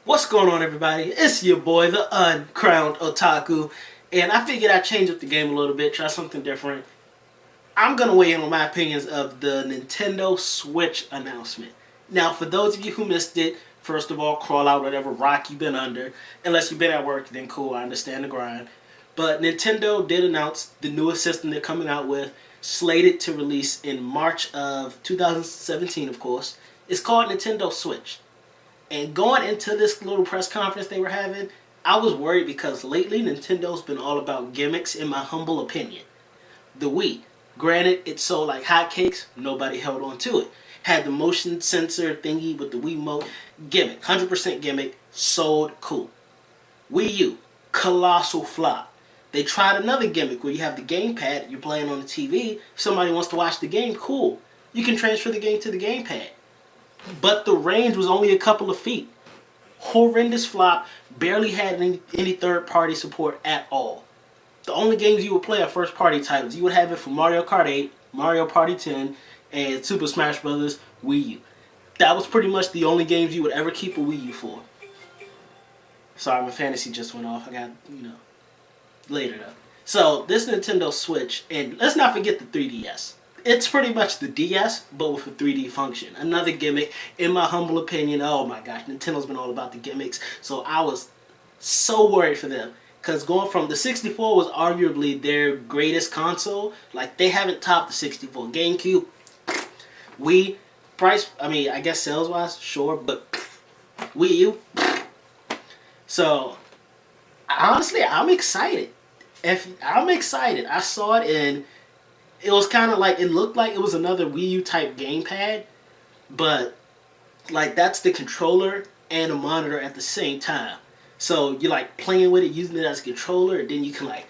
What's going on, everybody? It's your boy, the uncrowned otaku, and I figured I'd change up the game a little bit, try something different. I'm gonna weigh in on my opinions of the Nintendo Switch announcement. Now, for those of you who missed it, first of all, crawl out whatever rock you've been under. Unless you've been at work, then cool, I understand the grind. But Nintendo did announce the newest system they're coming out with, slated to release in March of 2017, of course. It's called Nintendo Switch. And going into this little press conference they were having, I was worried because lately Nintendo's been all about gimmicks, in my humble opinion. The Wii, granted, it sold like hotcakes, nobody held on to it. Had the motion sensor thingy with the Wii Remote, gimmick, 100% gimmick, sold cool. Wii U, colossal flop. They tried another gimmick where you have the gamepad, you're playing on the TV, if somebody wants to watch the game, cool. You can transfer the game to the gamepad. But the range was only a couple of feet. Horrendous flop, barely had any third-party support at all. The only games you would play are first-party titles. You would have it for Mario Kart 8, Mario Party 10, and Super Smash Bros. Wii U. That was pretty much the only games you would ever keep a Wii U for. Sorry, my fantasy just went off. I got, later though. So, this Nintendo Switch, and let's not forget the 3DS. It's pretty much the DS, but with a 3D function. Another gimmick, in my humble opinion. Oh my gosh, Nintendo's been all about the gimmicks. So I was so worried for them. Because going from the 64 was arguably their greatest console. Like, they haven't topped the 64. GameCube, Wii, I guess sales-wise, sure, but Wii U. So, honestly, I'm excited. I'm excited. I saw it and it was kind of like, it looked like it was another Wii U type gamepad, but like that's the controller and a monitor at the same time. So you're like playing with it, using it as a controller, and then you can like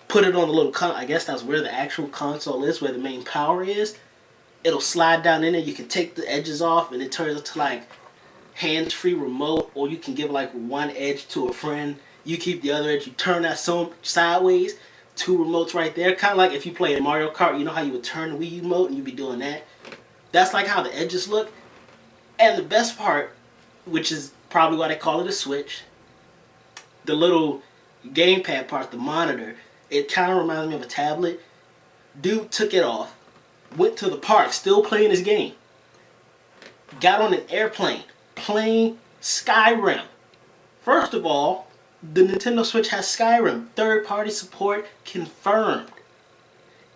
put it on the little I guess that's where the actual console is, where the main power is. It'll slide down in there, you can take the edges off, and it turns into like hands-free remote, or you can give like one edge to a friend. You keep the other edge, you turn that sideways. Two remotes right there. Kind of like if you play Mario Kart, you know how you would turn the Wii U remote and you'd be doing that? That's like how the edges look. And the best part, which is probably why they call it a Switch, the little gamepad part, the monitor, it kind of reminds me of a tablet. Dude took it off, went to the park, still playing his game. Got on an airplane, playing Skyrim. First of all, the Nintendo Switch has Skyrim. Third-party support confirmed.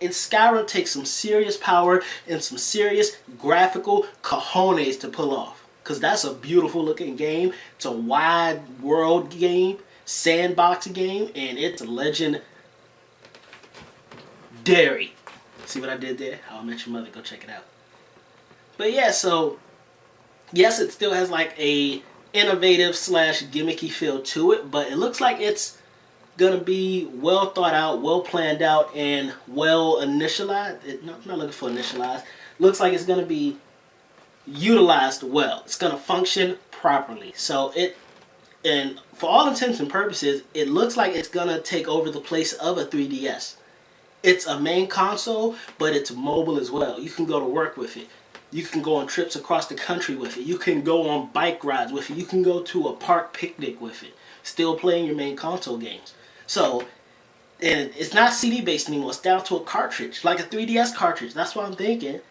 And Skyrim takes some serious power and some serious graphical cojones to pull off. Because that's a beautiful looking game. It's a wide world game, sandbox game, and it's a legendary. See what I did there? How I Met Your Mother. Go check it out. But yeah, so yes, it still has like a innovative / gimmicky feel to it, but it looks like it's gonna be well thought out, well planned out, and well initialized. No, I'm not looking for initialized. Looks like it's gonna be utilized well. It's gonna function properly. So and for all intents and purposes, it looks like it's gonna take over the place of a 3DS. It's a main console, but it's mobile as well. You can go to work with it. You can go on trips across the country with it. You can go on bike rides with it. You can go to a park picnic with it. Still playing your main console games. So, and it's not CD based anymore. It's down to a cartridge, like a 3DS cartridge. That's what I'm thinking.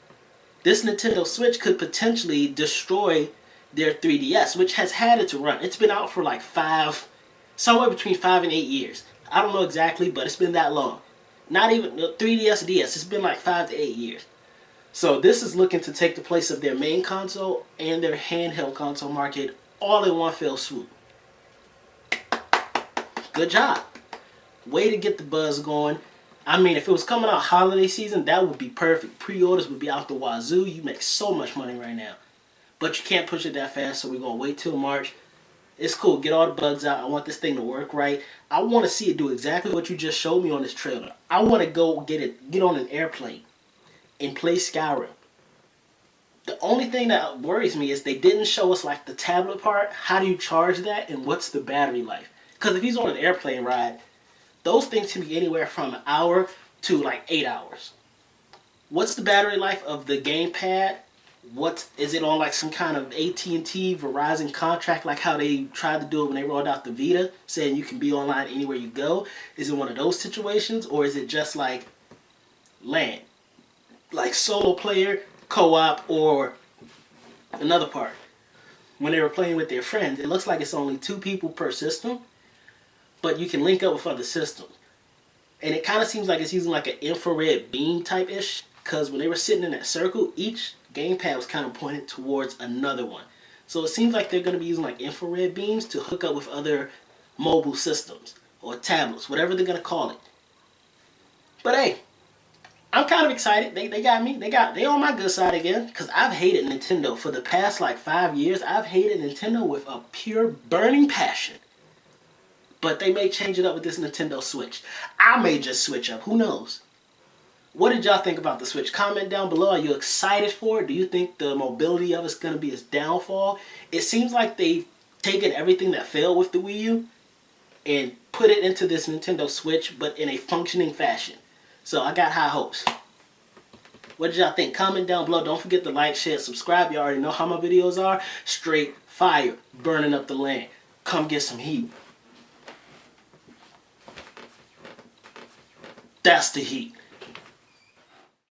This Nintendo Switch could potentially destroy their 3DS, which has had its run. It's been out for like somewhere between 5 and 8 years. I don't know exactly, but it's been that long. Not even 3DS DS. It's been like 5 to 8 years. So this is looking to take the place of their main console and their handheld console market all in one fell swoop. Good job. Way to get the buzz going. I mean, if it was coming out holiday season, that would be perfect. Pre-orders would be out the wazoo. You make so much money right now. But you can't push it that fast, so we're going to wait till March. It's cool. Get all the bugs out. I want this thing to work right. I want to see it do exactly what you just showed me on this trailer. I want to go get on an airplane and play Skyrim. The only thing that worries me is they didn't show us like the tablet part. How do you charge that, and what's the battery life? Because if he's on an airplane ride, those things can be anywhere from an hour to like 8 hours. What's the battery life of the gamepad What is it on, like some kind of AT&T Verizon contract, like how they tried to do it when they rolled out the Vita, saying you can be online anywhere you go? Is it one of those situations, or is it just like LAN, like solo player, co-op, or another part? When they were playing with their friends, it looks like it's only 2 people per system, but you can link up with other systems. And it kind of seems like it's using like an infrared beam type ish, because when they were sitting in that circle, each gamepad was kind of pointed towards another one. So it seems like they're going to be using like infrared beams to hook up with other mobile systems or tablets, whatever they're going to call it. But hey, I'm kind of excited. They got me. They on my good side again, because I've hated Nintendo for the past like 5 years. I've hated Nintendo with a pure burning passion. But they may change it up with this Nintendo Switch. I may just switch up. Who knows? What did y'all think about the Switch? Comment down below. Are you excited for it? Do you think the mobility of it's going to be its downfall? It seems like they've taken everything that failed with the Wii U and put it into this Nintendo Switch, but in a functioning fashion. So I got high hopes. What did y'all think? Comment down below. Don't forget to like, share, subscribe. You already know how my videos are. Straight fire. Burning up the land. Come get some heat. That's the heat.